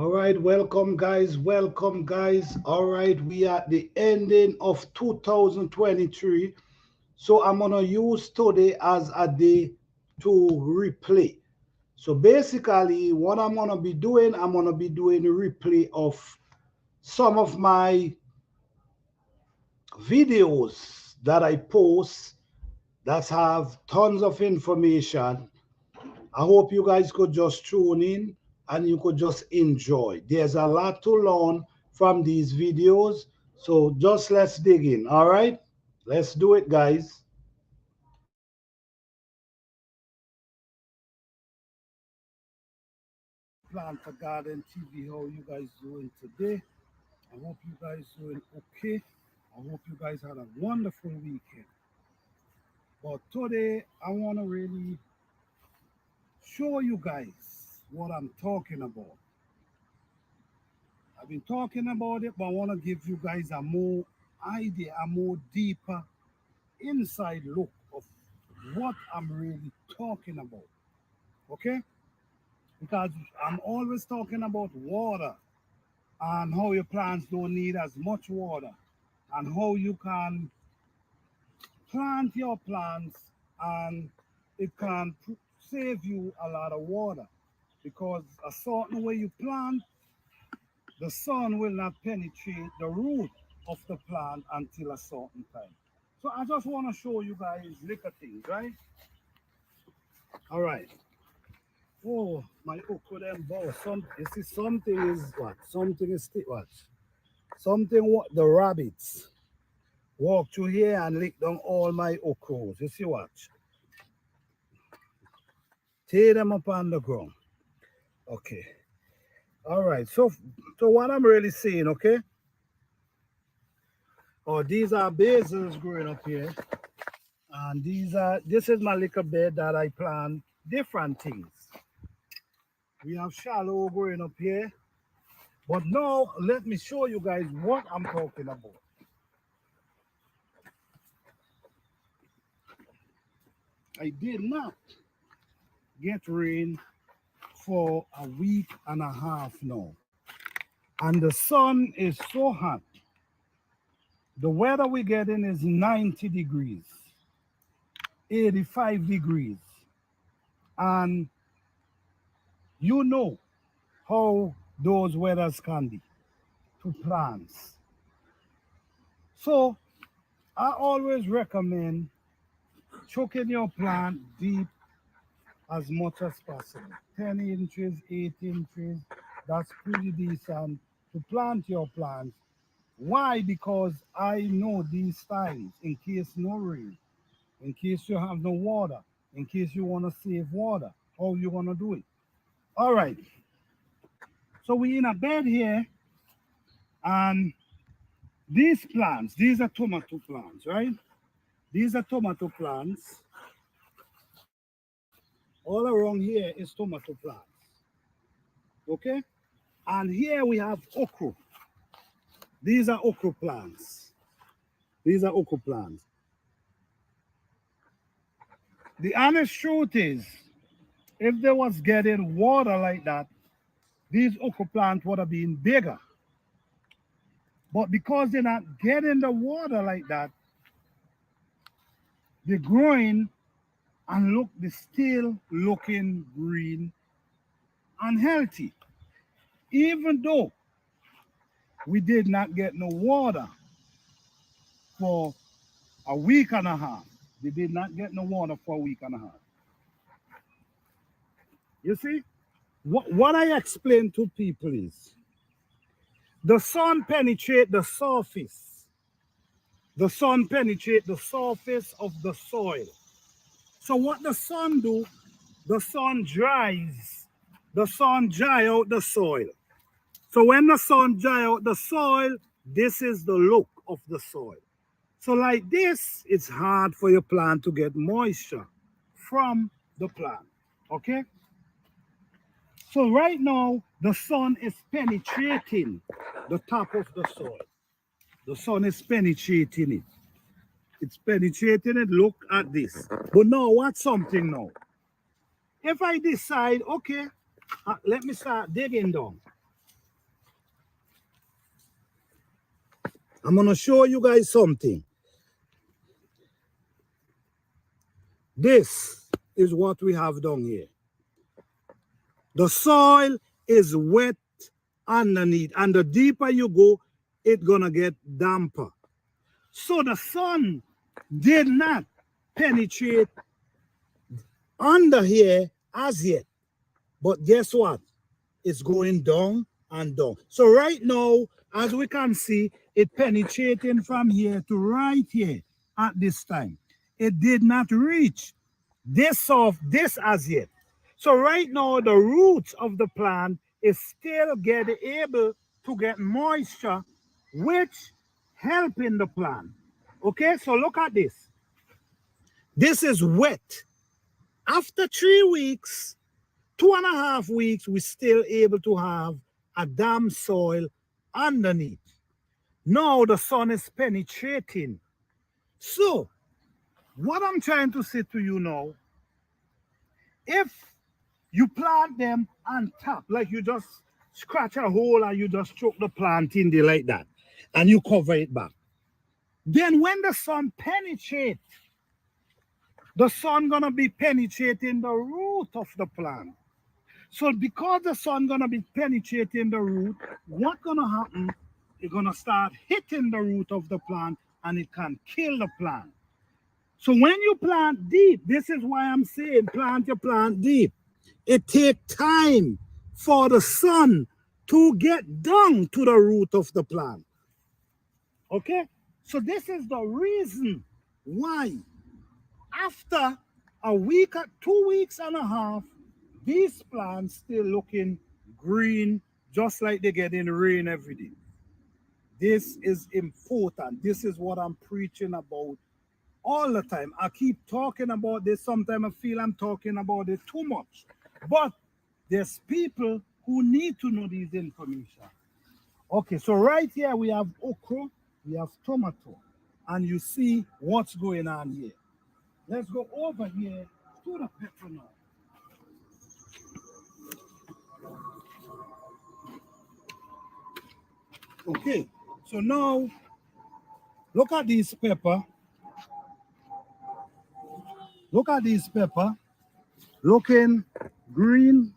All right, welcome guys, welcome guys. All right, we are at the ending of 2023. So I'm gonna use today as a day to replay. So basically, what I'm gonna be doing a replay of some of my videos that I post that have tons of information. I hope you guys could just tune in and you could just enjoy. There's a lot to learn from these videos. So just let's dig in. All right, let's do it, guys. Planter Garden TV, how you guys doing today? I hope you guys doing okay. I hope you guys had a wonderful weekend. But today I want to really show you guys what I'm talking about. I've been talking about it, but I want to give you guys a more idea, a more deeper inside look of what I'm really talking about. Okay? Because I'm always talking about water and how your plants don't need as much water and how you can plant your plants and it can save you a lot of water because a certain way you plant, the sun will not penetrate the root of the plant until a certain time. So I just want to show you guys little things, right? All right. Oh, my okra them bow. Some you see something is what? Something is what? Something what the rabbits walk through here and lick down all my okras. You see what? Tear them up on the ground. Okay. All right. So what I'm really saying, okay? Oh, these are basils growing up here. And this is my little bed that I plant different things. We have shallow growing up here. But now let me show you guys what I'm talking about. I did not get rain for a week and a half now. And the sun is so hot. The weather we're getting is 90 degrees, 85 degrees. And you know how those weathers can be to plants. So I always recommend choking your plant deep as much as possible. 10 inches, 8 inches, that's pretty decent to plant your plants. Why? Because I know these times, in case no rain, in case you have no water, in case you want to save water, how you going to do it? All right. So we in a bed here, and these plants, these are tomato plants, right? These are tomato plants. All around here is tomato plants. Okay? And here we have okra. These are okra plants. These are okra plants. The honest truth is, if they was getting water like that, these okra plants would have been bigger. But because they're not getting the water like that, they're growing and look, they're still looking green and healthy. Even though we did not get no water for a week and a half. They did not get no water for a week and a half. You see, what I explain to people is the sun penetrate the surface. The sun penetrate the surface of the soil. So what the sun do, the sun dries. The sun dry out the soil. So when the sun dry out the soil, this is the look of the soil. So like this, it's hard for your plant to get moisture from the plant, okay? So right now, the sun is penetrating the top of the soil. The sun is penetrating it. It's penetrating it, look at this. But now, what's something now? If I decide, okay, let me start digging down. I'm going to show you guys something. This is what we have down here. The soil is wet underneath, and the deeper you go, it's going to get damper. So the sun did not penetrate under here as yet. But guess what? It's going down and down. So right now, as we can see, it penetrating from here to right here at this time. It did not reach this as yet. So right now, the roots of the plant is still able to get moisture, which helping the plant. Okay, so look at this. This is wet. After 3 weeks, 2.5 weeks, we're still able to have a damp soil underneath. Now the sun is penetrating. So, what I'm trying to say to you now, if you plant them on top, like you just scratch a hole and you just choke the plant in there like that, and you cover it back, then when the sun penetrates, the sun gonna be penetrating the root of the plant. So because the sun gonna be penetrating the root, what's gonna happen? It's gonna start hitting the root of the plant and it can kill the plant. So when you plant deep, this is why I'm saying plant your plant deep. It takes time for the sun to get down to the root of the plant. Okay? So this is the reason why after a week, 2 weeks and a half, these plants still looking green, just like they get in rain every day. This is important. This is what I'm preaching about all the time. I keep talking about this. Sometimes I feel I'm talking about it too much. But there's people who need to know this information. Okay, so right here we have okra, we have tomato, and you see what's going on here. Let's go over here to the pepper now. Okay, so now look at this pepper. Look at this pepper. Looking green.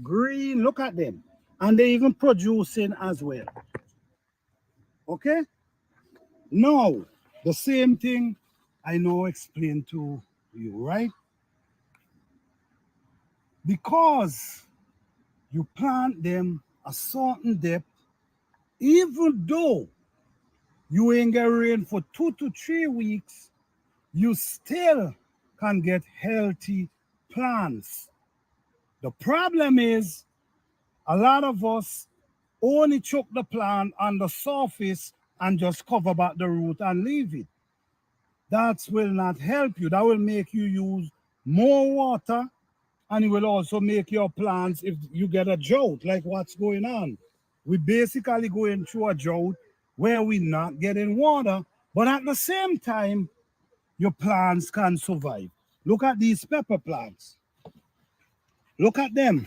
Green, look at them. And they even producing as well. Okay? Now, the same thing I now explain to you, right? Because you plant them a certain depth, even though you ain't get rain for 2 to 3 weeks, you still can get healthy plants. The problem is a lot of us only choke the plant on the surface and just cover back the root and leave it. That will not help you. That will make you use more water, and it will also make your plants, if you get a drought, like what's going on. We basically going through a drought where we're not getting water, but at the same time, your plants can survive. Look at these pepper plants. Look at them.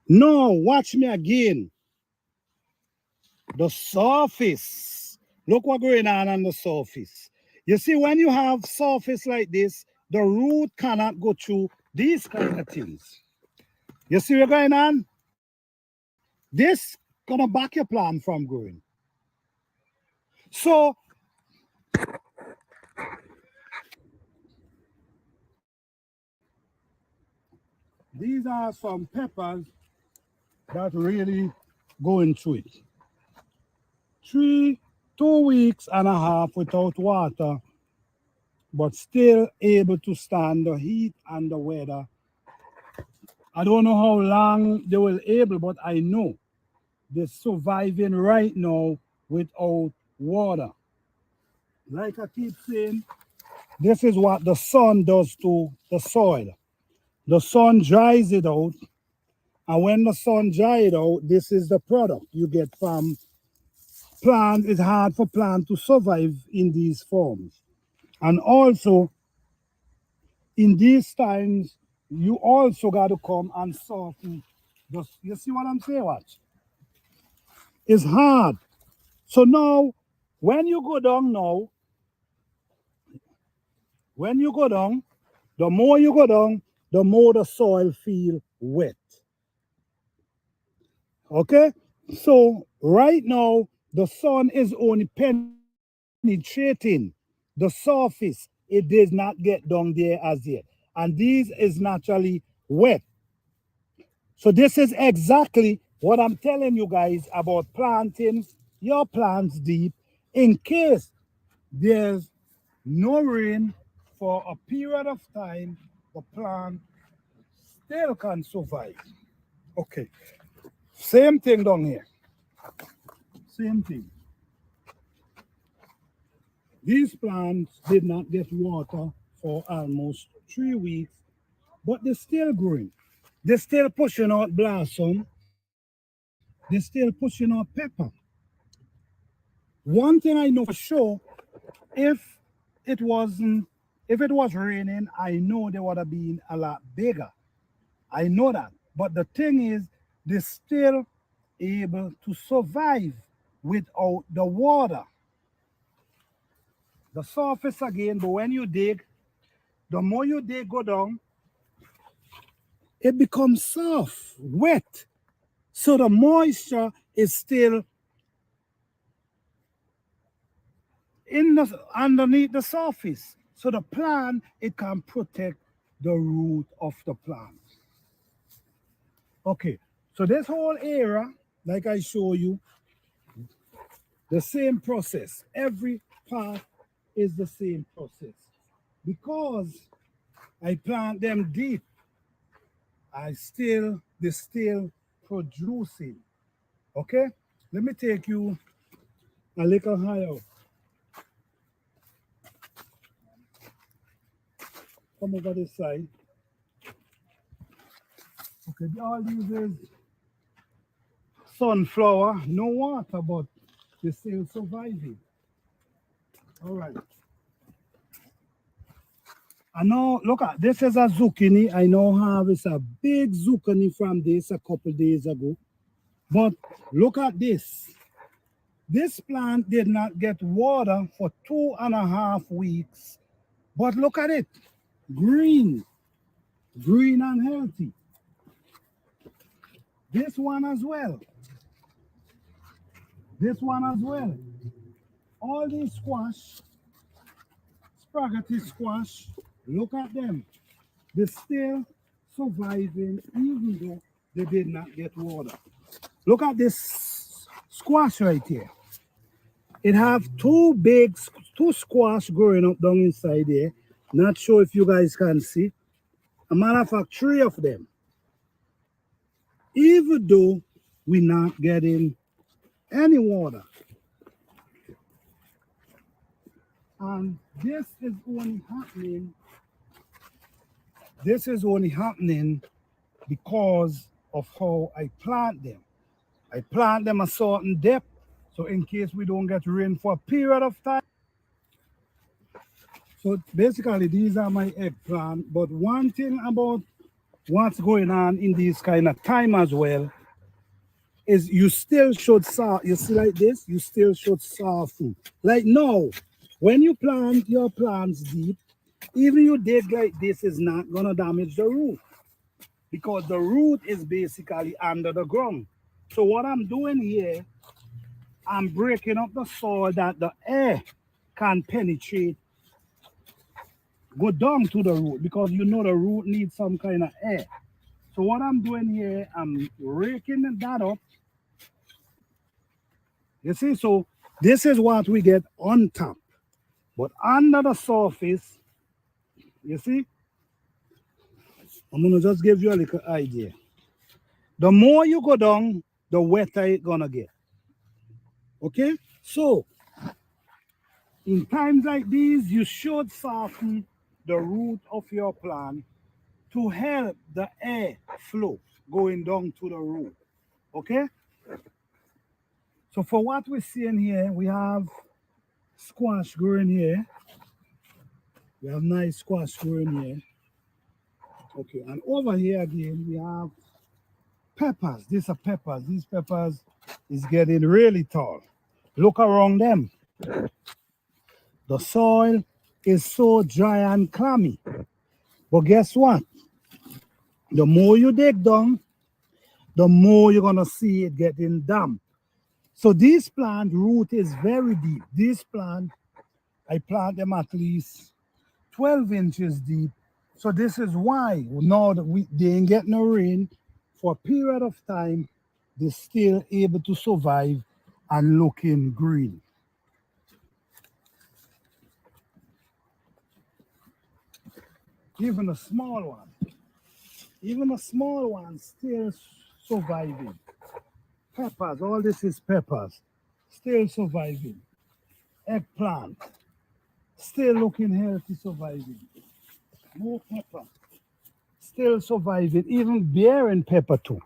No, watch me again. The surface. Look what's going on the surface. You see, when you have surface like this, the root cannot go through these kind of things. You see what's going on? This gonna back your plant from growing. So these are some peppers that really going through it. 2 weeks and a half without water, but still able to stand the heat and the weather. I don't know how long they will able, but I know they're surviving right now without water. Like I keep saying, this is what the sun does to the soil. The sun dries it out, and when the sun dries it out, this is the product you get from plant. It's hard for plant to survive in these forms. And also, in these times, you also got to come and soften. You see what I'm saying? Watch. It's hard. So now, when you go down now, when you go down, the more you go down, the more the soil feel wet. Okay? So right now, the sun is only penetrating the surface. It does not get down there as yet. And these is naturally wet. So this is exactly what I'm telling you guys about planting your plants deep in case there's no rain for a period of time, the plant still can survive. Okay, same thing down here. Same thing. These plants did not get water for almost 3 weeks, but they're still growing. They're still pushing out blossom. They're still pushing out pepper. One thing I know for sure, if it wasn't, if it was raining, I know they would have been a lot bigger. I know that. But the thing is, they're still able to survive without the water. The surface again, but when you dig, the more you dig go down, it becomes soft, wet. So the moisture is still in the underneath the surface. So the plant, it can protect the root of the plant. Okay, so this whole area, like I show you, the same process. Every part is the same process. Because I plant them deep, they're still producing. Okay? Let me take you a little higher. Come over this side. Okay, all these is sunflower, no water, but they're still surviving. All right. I know, look at this is a zucchini. I know harvest a big zucchini from this a couple days ago. But look at this. This plant did not get water for 2.5 weeks. But look at it. Green. Green and healthy. This one as well. This one as well. All these squash, spaghetti squash, look at them. They're still surviving even though they did not get water. Look at this squash right here. It have two squash growing up down inside there. Not sure if you guys can see. A matter of fact, 3 of them. Even though we're not getting any water. And this is only happening because of how I plant them. I plant them a certain depth, so in case we don't get rain for a period of time. So basically, these are my eggplant. But one thing about what's going on in this kind of time as well is you still should soft. You see like this, you still should soften. Like now, when you plant your plants deep, even you dig like this is not gonna damage the root because the root is basically under the ground. So what I'm doing here, I'm breaking up the soil that the air can penetrate, go down to the root because you know the root needs some kind of air. So what I'm doing here, I'm raking that up. You see, so this is what we get on top. But under the surface, you see, I'm gonna just give you a little idea. The more you go down, the wetter it's gonna get. Okay? So in times like these, you should soften the root of your plant to help the air flow going down to the root. Okay? So for what we're seeing here, we have squash growing here. We have nice squash growing here. Okay, and over here again we have peppers. These are peppers. These peppers is getting really tall. Look around them. The soil is so dry and clammy. But guess what? The more you dig down, the more you're gonna see it getting damp. So this plant root is very deep. This plant, I plant them at least 12 inches deep. So this is why now that they ain't get no rain for a period of time, they're still able to survive and looking green. Even a small one still surviving. Peppers, all this is peppers, still surviving. Eggplant, still looking healthy, surviving. More pepper, still surviving, even bearing pepper too.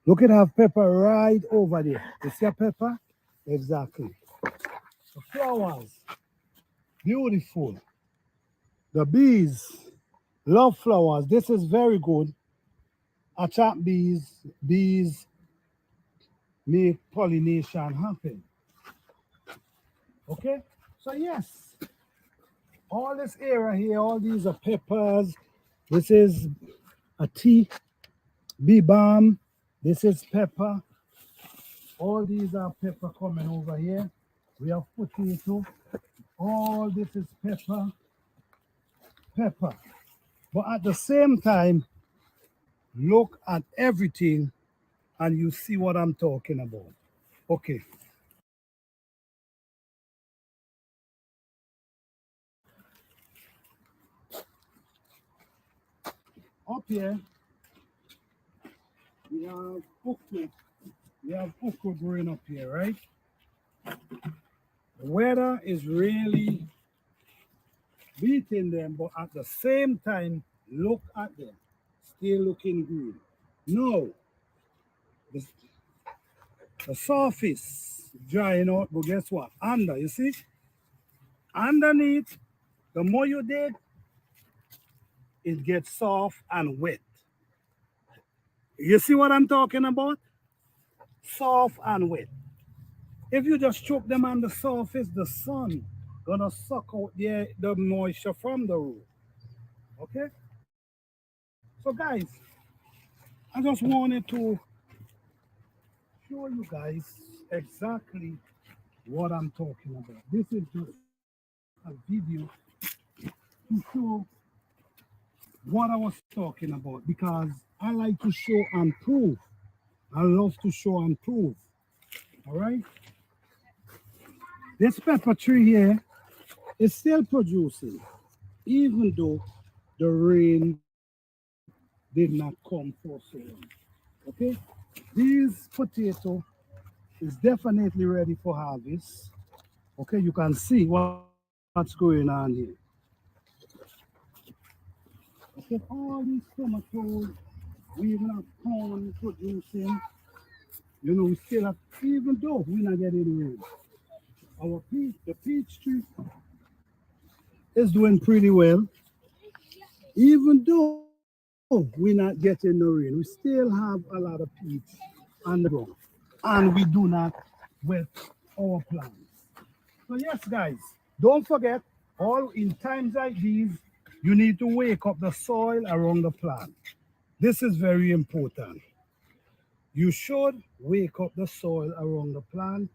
Look at have pepper right over there. You see a pepper? Exactly. The flowers, beautiful. The bees love flowers. This is very good. Attract bees. Bees make pollination happen. Okay? So yes, all this area here, all these are peppers. This is a tea, bee balm. This is pepper. All these are pepper coming over here. We have potato. All this is pepper. Pepper. But at the same time, look at everything and you see what I'm talking about. Okay. Up here, we have okra. We have okra growing up here, right? The weather is really beating them, but at the same time, look at them. Still looking green. No, the, the surface drying out, but guess what? Under, you see? Underneath, the more you dig, it gets soft and wet. You see what I'm talking about? Soft and wet. If you just choke them on the surface, the sun gonna suck out the moisture from the root. Okay? So guys, I just wanted to show you guys exactly what I'm talking about. This is just a video to show what I was talking about because I like to show and prove. I love to show and prove. All right? This pepper tree here is still producing, even though the rain did not come for so long. Okay? This potato is definitely ready for harvest. Okay, you can see what's going on here. Okay, all these tomatoes, we even have corn producing. You know, we still have, even though we're not getting rain. The peach tree is doing pretty well. Even though we're not getting no rain, we still have a lot of peach on the ground. And we do not wet our plants. So yes, guys, don't forget, all in times like these, you need to wake up the soil around the plant. This is very important. You should wake up the soil around the plant.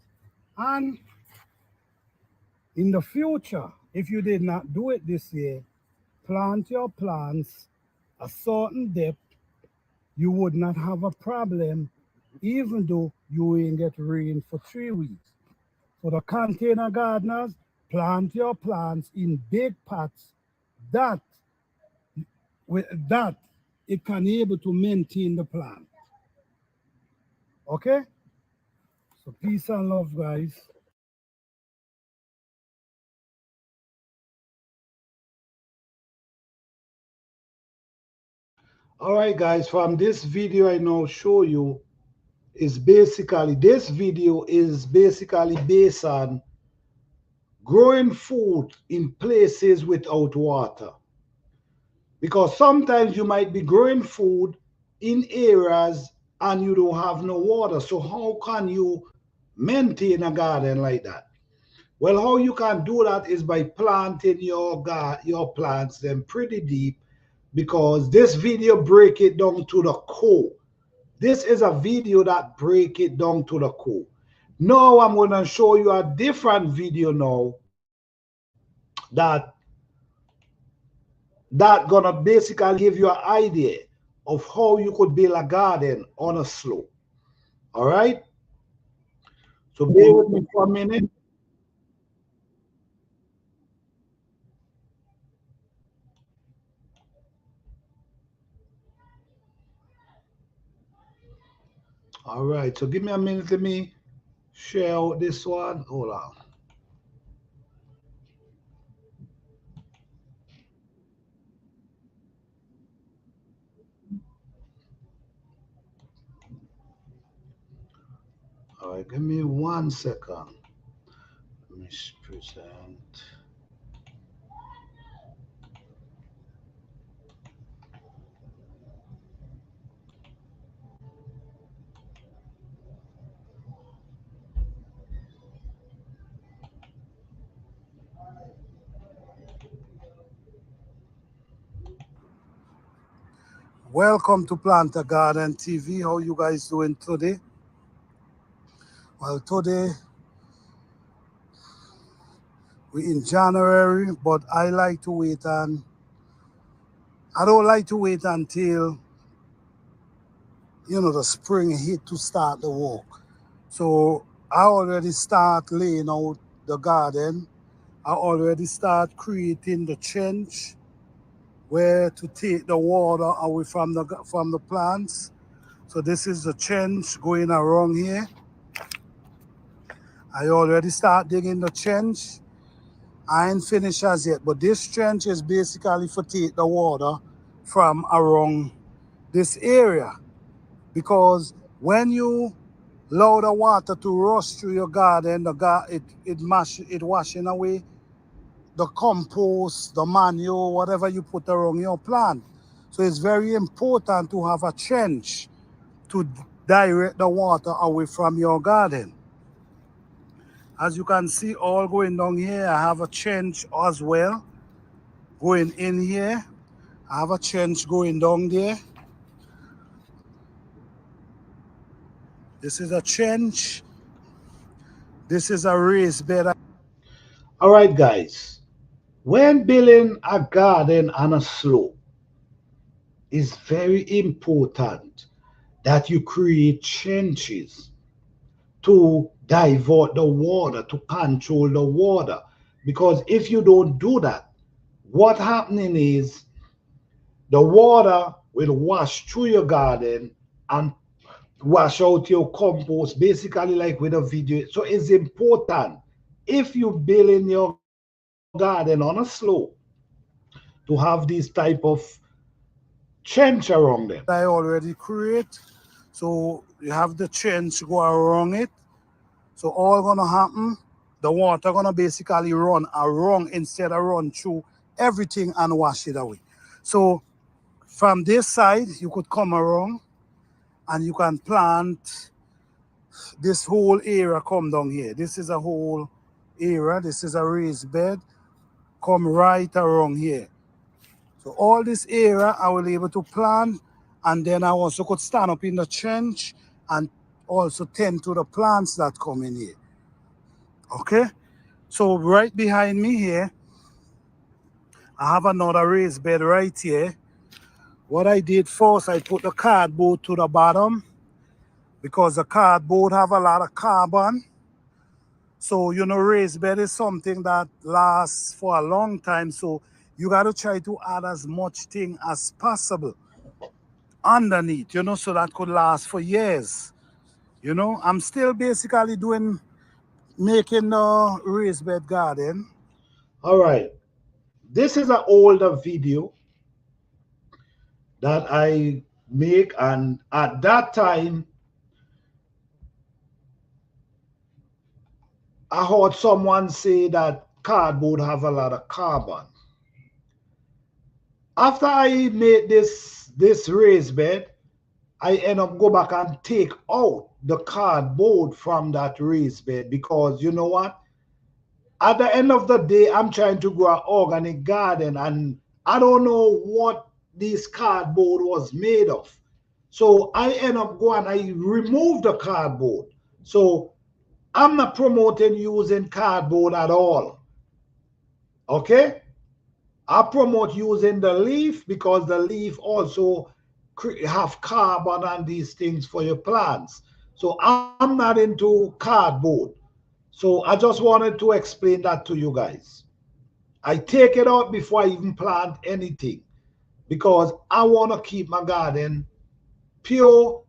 And in the future, if you did not do it this year, plant your plants a certain depth, you would not have a problem, even though you ain't get rain for 3 weeks. For the container gardeners, plant your plants in big pots that with that it can able to maintain the plant. Okay? So peace and love, guys. All right, guys, from this video I now show you is basically, this video is basically based on growing food in places without water. because sometimes you might be growing food in areas and you don't have no water. So how can you maintain a garden like that? Well, how you can do that is by planting your plants them pretty deep, because this video break it down to the core. This is a video that break it down to the core. Now I'm going to show you a different video now that gonna basically give you an idea of how you could build a garden on a slope. All right. So bear with me for a minute. All right. So give me a minute. Let me share out this one. Hold on. All right. Give me 1 second. Let me present. Welcome to Plant a Garden TV. How you guys doing today? Well, today we in January, but I don't like to wait until the spring hit to start the work. So I already start laying out the garden. I already start creating the trench where to take the water away from the plants. So this is the trench going around here. I already start digging the trench. I ain't finished as yet, but this trench is basically for take the water from around this area, because when you allow the water to rush through your garden, it washing away the compost, the manure, whatever you put around your plant. So it's very important to have a trench to direct the water away from your garden. As you can see, all going down here, I have a trench as well going in here. I have a trench going down there. This is a trench. This is a raised bed. All right, guys. When building a garden on a slope, it's very important that you create trenches to divert the water, to control the water. Because if you don't do that, what happening is the water will wash through your garden and wash out your compost, basically like with a video. So it's important, if you build in your garden on a slope, to have these type of trench around them. I already create. So you have the trench go around it. So all gonna happen, the water gonna basically run around instead of run through everything and wash it away. So from this side, you could come around and you can plant this whole area come down here. This is a whole area. This is a raised bed. Come right around here. So all this area I will be able to plant, and then I also could stand up in the trench and also tend to the plants that come in here. Okay? So right behind me here, I have another raised bed right here. What I did first, I put the cardboard to the bottom because the cardboard have a lot of carbon. So, raised bed is something that lasts for a long time. So you got to try to add as much thing as possible underneath, so that could last for years. I'm still basically making the raised bed garden. All right. This is an older video that I make, and at that time I heard someone say that cardboard have a lot of carbon. After I made this raised bed, I end up go back and take out the cardboard from that raised bed because you know what? At the end of the day, I'm trying to grow an organic garden and I don't know what this cardboard was made of. So I end up going, I remove the cardboard. So I'm not promoting using cardboard at all. Okay? I promote using the leaf because the leaf also have carbon and these things for your plants. So I'm not into cardboard. So I just wanted to explain that to you guys. I take it out before I even plant anything because I want to keep my garden pure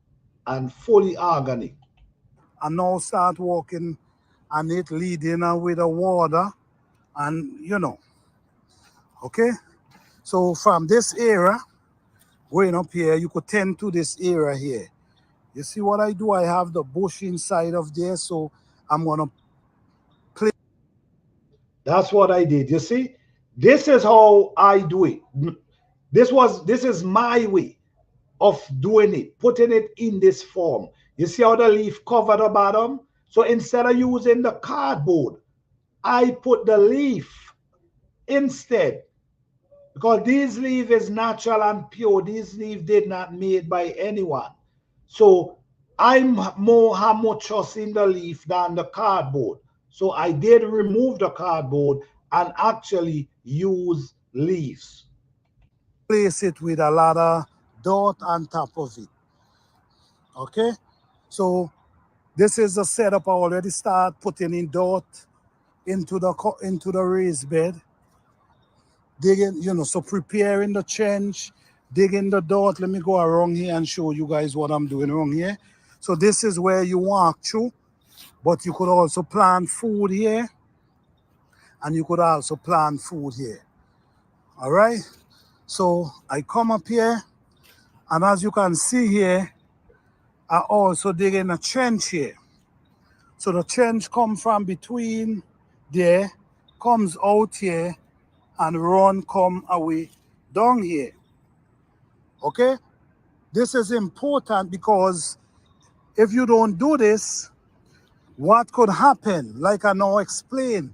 and fully organic. And now start walking and it leading with the water and okay. So from this area going up here, you could tend to this area here. You see what I do? I have the bush inside of there, so I'm gonna place. That's what I did. You see, this is how I do it. This is my way of doing it, putting it in this form. You see how the leaf cover the bottom? So instead of using the cardboard, I put the leaf instead because this leaf is natural and pure. This leaf did not made by anyone. So I'm more have more trust in the leaf than the cardboard. So I did remove the cardboard and actually use leaves. Place it with a lot of dirt on top of it. Okay, so this is the setup. I already start putting in dirt into the raised bed, digging, so preparing the trench, digging the dirt. Let me go around here and show you guys what I'm doing wrong here. So this is where you walk through, but you could also plant food here, and you could also plant food here. All right. So I come up here, and as you can see here, I also dig in a trench here. So the trench come from between there, comes out here, and run come away down here. Okay? This is important because if you don't do this, what could happen? Like I now explained,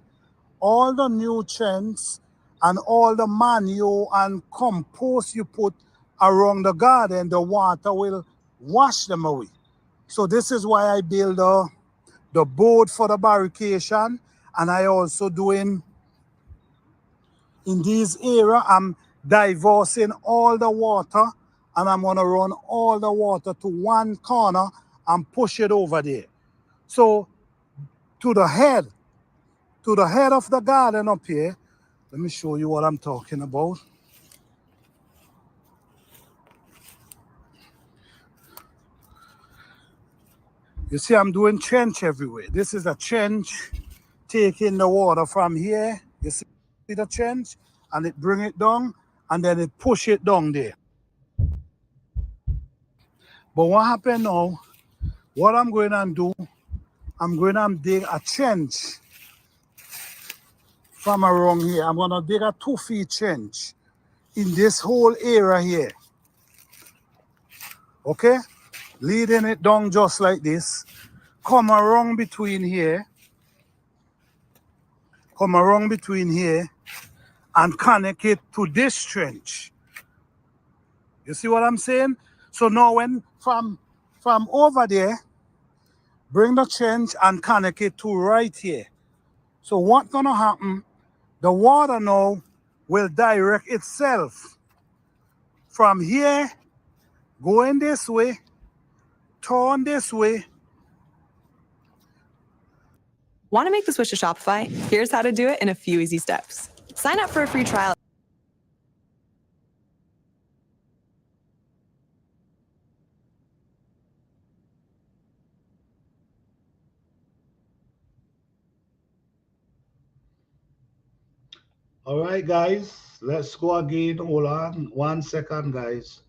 all the nutrients and all the manure and compost you put around the garden, the water will wash them away. So this is why I build the board for the barrication, and I also doing in this area, I'm divorcing all the water and I'm gonna run all the water to one corner and push it over there. So to the head, to the head of the garden up here, let me show you what I'm talking about. You see, I'm doing trench everywhere. This is a trench taking the water from here. You see the trench, and it bring it down, and then it push it down there. But what happened now? What I'm going to do, I'm going to dig a trench from around here. I'm going to dig a 2 feet trench in this whole area here. Okay? Leading it down just like this. Come around between here. Come around between here and connect it to this trench. You see what I'm saying? So now when from over there, bring the trench and connect it to right here. So what's gonna happen? The water now will direct itself from here, going this way, turn this way. Want to make the switch to Shopify? Here's how to do it in a few easy steps. Sign up for a free trial. All right, guys, let's go again. Hold on 1 second, guys.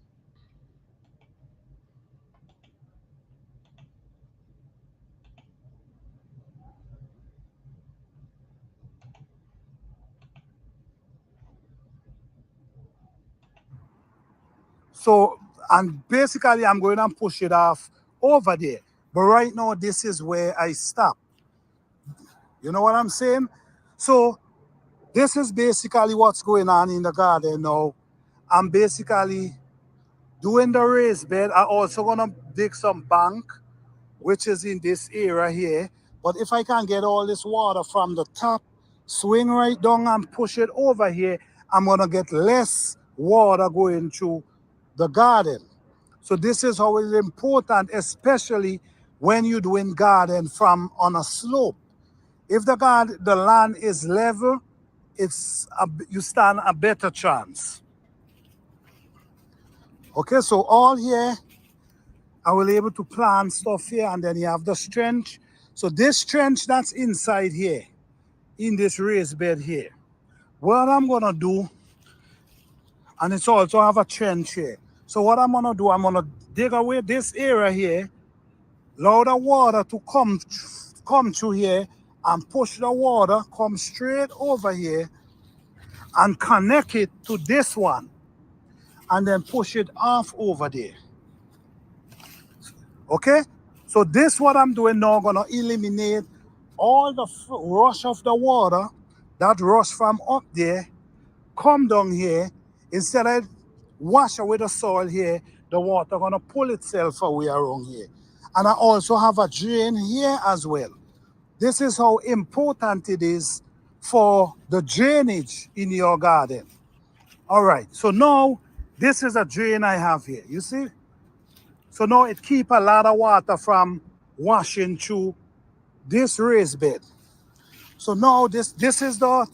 So, and basically I'm going to push it off over there. But right now, this is where I stop. You know what I'm saying? So this is basically what's going on in the garden now. I'm basically doing the raised bed. I'm also gonna dig some bank, which is in this area here. But if I can get all this water from the top, swing right down and push it over here, I'm gonna get less water going through the garden. So this is how it's important, especially when you're doing garden from on a slope. If the land is level, you stand a better chance. Okay, so all here, I will able to plant stuff here, and then you have the trench. So this trench that's inside here, in this raised bed here, what I'm gonna do, and it's also have a trench here. So what I'm gonna do, I'm gonna dig away this area here, allow the water to come through here, and push the water, come straight over here, and connect it to this one, and then push it off over there. Okay, so this what I'm doing now, gonna eliminate all the rush of the water that rush from up there, come down here. Instead of wash away the soil here, the water gonna pull itself away around here. And I also have a drain here as well. This is how important it is for the drainage in your garden. All right, so now this is a drain I have here, you see? So now it keeps a lot of water from washing through this raised bed. So now this is the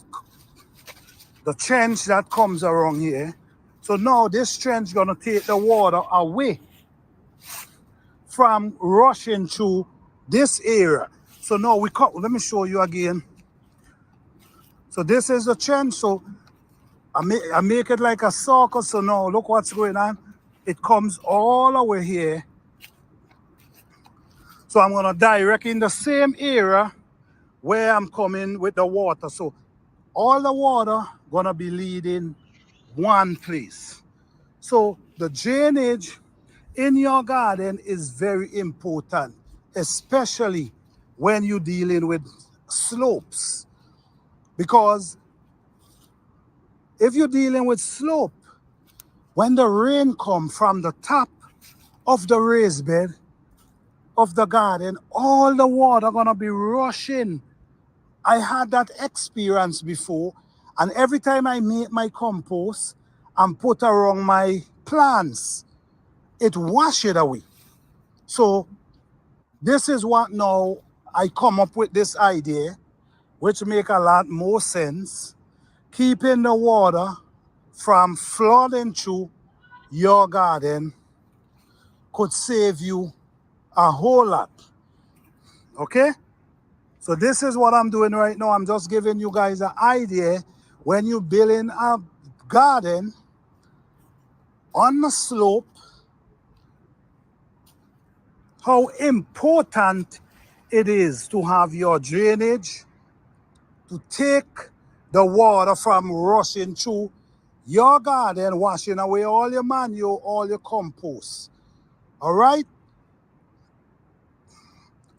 trench that comes around here. So now this trench is gonna take the water away from rushing through this area. So now let me show you again. So this is the trench. So I make it like a circle. So now look what's going on. It comes all the way here. So I'm gonna direct in the same area where I'm coming with the water. So all the water gonna be leading one place. So the drainage in your garden is very important, especially when you're dealing with slopes. Because if you're dealing with slope, when the rain comes from the top of the raised bed of the garden, all the water gonna be rushing. I had that experience before, and every time I make my compost and put around my plants, it wash it away. So this is what now I come up with this idea, which make a lot more sense. Keeping the water from flooding through your garden could save you a whole lot. Okay? So this is what I'm doing right now. I'm just giving you guys an idea when you're building a garden on the slope, how important it is to have your drainage to take the water from rushing through your garden, washing away all your manure, all your compost. All right?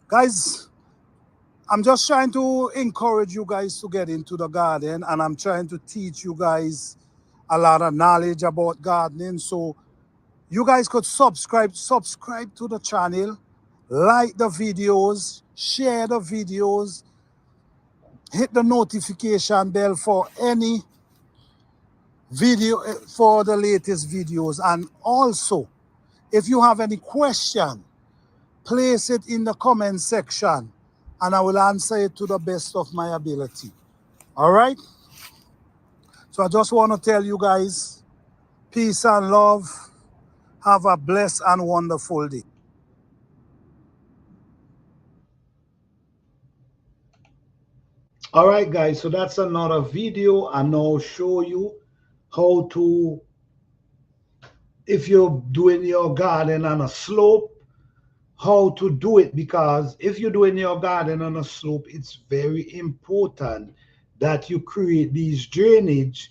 Guys, I'm just trying to encourage you guys to get into the garden, and I'm trying to teach you guys a lot of knowledge about gardening. So you guys could subscribe to the channel, like the videos, share the videos, hit the notification bell for any video, for the latest videos. And also, if you have any question, place it in the comment section and I will answer it to the best of my ability. All right? So I just want to tell you guys, peace and love. Have a blessed and wonderful day. All right, guys, so that's another video. I now show you how to, if you're doing your garden on a slope, how to do it. Because if you're doing your garden on a slope, it's very important that you create these drainage,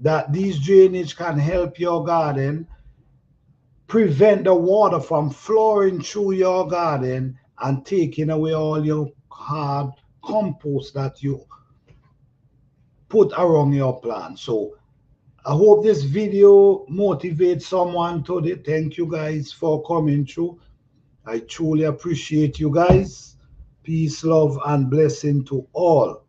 that these drainage can help your garden prevent the water from flowing through your garden and taking away all your hard compost that you put around your plant. So I hope this video motivates someone today. Thank you guys for coming through. I truly appreciate you guys. Peace, love, and blessing to all.